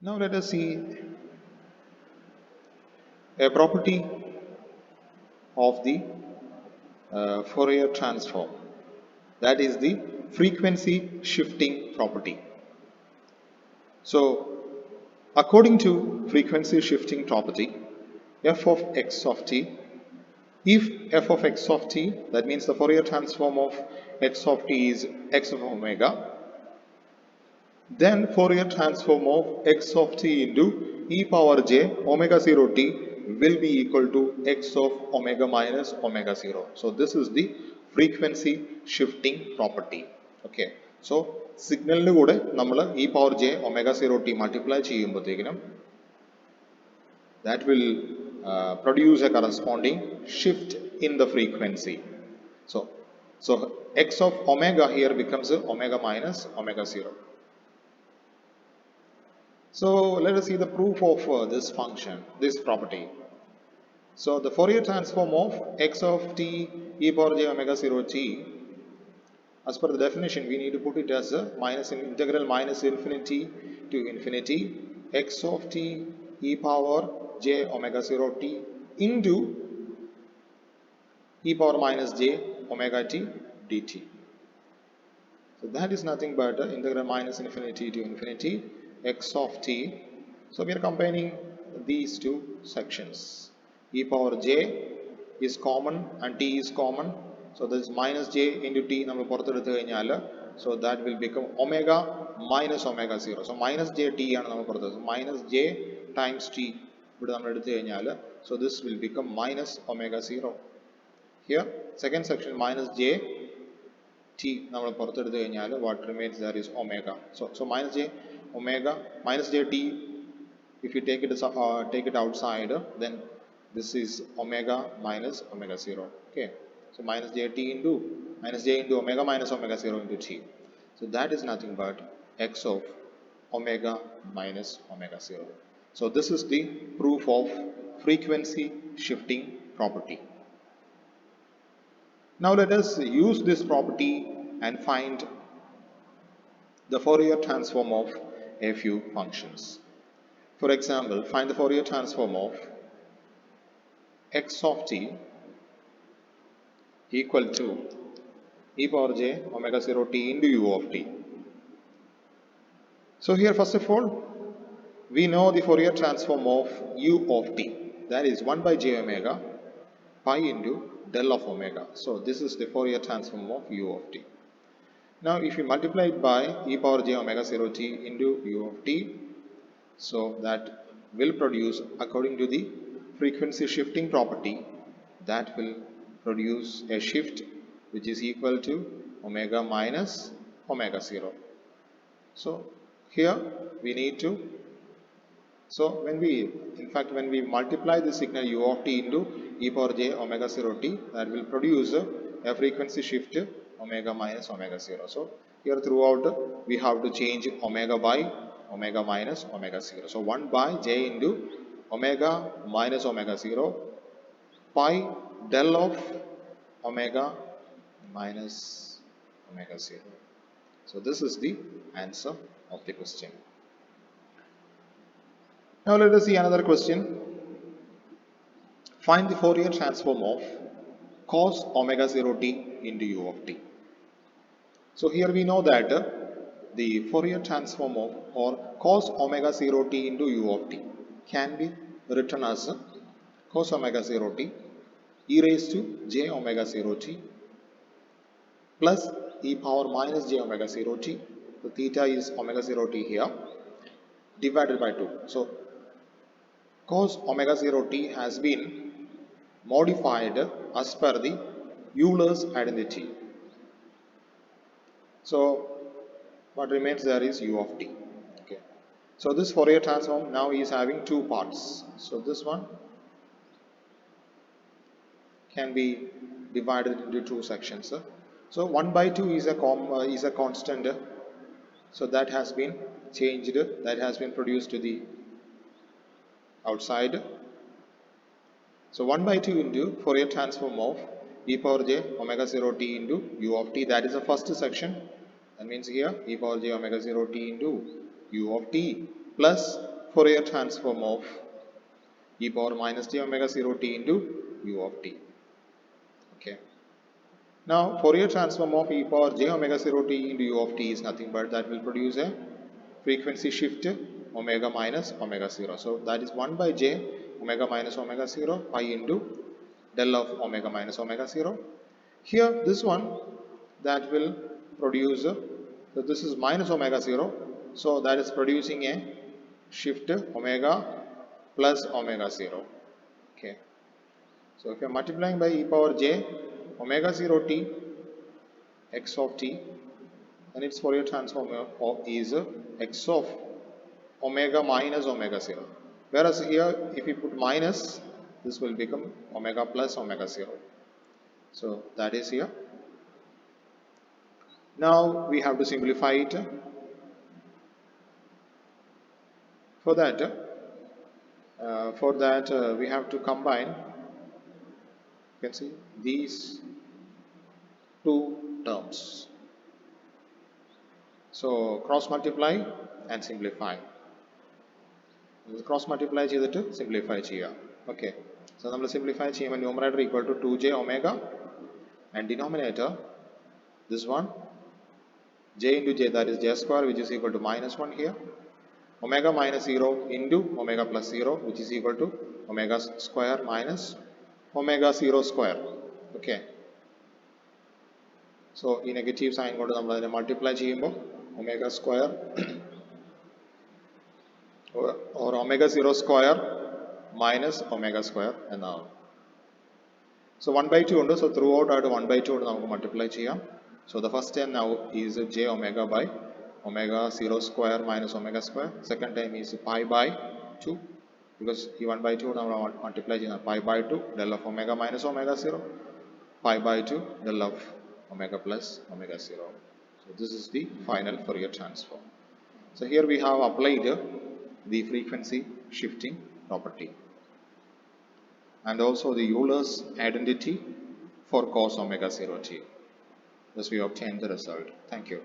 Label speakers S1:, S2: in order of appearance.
S1: Now let us see a property of the Fourier transform, that is the frequency shifting property. So according to frequency shifting property, f of x of t, if f of x of t, that means the Fourier transform of x of t is x of omega, then Fourier transform of x of t into e power j omega 0 t will be equal to x of omega minus omega 0. So this is the frequency shifting property. Okay. So സിഗ്നലിന് കൂടെ നമ്മൾ e power j omega 0 t multiply ചെയ്യുമ്പോഴത്തേക്കിനും that will produce a corresponding shift in the frequency. So x of omega here becomes omega minus omega 0. So let us see the proof of this function, this property. So the Fourier transform of x of t e power j omega 0 t, as per the definition, we need to put it as a minus integral minus infinity to infinity x of t e power j omega 0 t into e power minus j omega t dt. So that is nothing but integral minus infinity to infinity x of t. So we are combining these two sections. E power j is common and t is common. So this minus j into t നമ്മൾ പുറത്തെടുത്തു കഴിഞ്ഞാൽ so that will become omega minus omega 0. So minus j t ആണ് നമ്മൾ പുറത്തെടുത്തത്. Minus j times t ഇവിടെ നമ്മൾ എടുത്തു കഴിഞ്ഞാൽ so this will become minus omega 0. Here second section minus j t നമ്മൾ പുറത്തെടുത്തു കഴിഞ്ഞാൽ what remains there is omega. So minus j omega minus j t, if you take it outside, then this is omega minus omega 0. Okay, so minus j t into omega minus omega 0 into t. So that is nothing but x of omega minus omega 0. So this is the proof of frequency shifting property. Now let us use this property and find the Fourier transform of a few functions. For example, find the Fourier transform of x of t equal to e power j omega 0 t into u of t. So here first of all, we know the Fourier transform of u of t, that is 1 by j omega pi into del of omega. So this is the Fourier transform of u of t. Now if you multiply it by e power j omega 0 t into u of t, so that will produce, according to the frequency shifting property, that will produce a shift which is equal to omega minus omega 0. So here we need to, so when we multiply the signal u of t into e power j omega 0 t, that will produce a frequency shift omega minus omega 0. So here throughout we have to change omega by omega minus omega 0. So 1 by j into omega minus omega 0 pi del of omega minus omega 0. So this is the answer of the question. Now let us see another question. Find the Fourier transform of cos omega 0 t into u of t. So here we know that the Fourier transform of or cos omega 0 t into u of t can be written as cos omega 0 t e raised to j omega 0 t plus e power minus j omega 0 t. The theta is omega 0 t here, divided by 2. So cos omega 0 t has been modified as per the Euler's identity. So what remains there is u of t. Okay. So this Fourier transform now is having two parts. So this one can be divided into two sections. So 1 by 2 is a constant. So that has been changed, that has been produced to the outside. So 1 by 2 into Fourier transform of e power j omega 0 t into u of t, that is the first section. That means here e power j omega 0 t into u of t plus Fourier transform of e power minus j omega 0 t into u of t. Okay. Now Fourier transform of e power j omega 0 t into u of t is nothing but that will produce a frequency shift omega minus omega 0. So that is 1 by j omega minus omega 0 pi into del of omega minus omega 0. Here this one that will produce, so this is minus omega 0, so that is producing a shift omega plus omega 0. Okay. So if you are multiplying by e power j omega 0 t x of t, then its Fourier transform is x of omega minus omega 0. Whereas here if you put minus, this will become omega plus omega 0. So that is here. Now we have to simplify it. For that, we have to combine, you can see, these two terms. So cross multiply and simplify. Cross multiply ചെയ്തിട്ട് simplify ചെയ്യുക. Okay. So നമ്മൾ simplify ചെയ്യുമ്പോൾ numerator equal to 2j omega and denominator this one j into j, that is j square, which is equal to minus 1 here. Omega minus 0 into omega plus 0, which is equal to omega square minus omega 0 square. Okay. So ഈ negative sign കൊണ്ട് നമ്മൾ അതിനെ multiply ചെയ്യുമ്പോൾ omega square or omega 0 square minus omega square എന്നാണ്. So 1 by 2 ഉണ്ട്. So throughout ആയിട്ട് 1 by 2 കൊണ്ട് നമുക്ക് മൾട്ടിപ്ലൈ ചെയ്യാം. So the first term now is j omega by omega 0 square minus omega square. Second term is pi by 2, because ഈ 1 by 2 നമ്മൾ multiply ചെയ്യുന്ന pi by 2 del of omega minus omega 0, pi by 2 del of omega plus omega 0. So this is the final Fourier transform. So here we have applied the frequency shifting property and also the Euler's identity for cos omega 0 t. Thus we obtained the result. Thank you.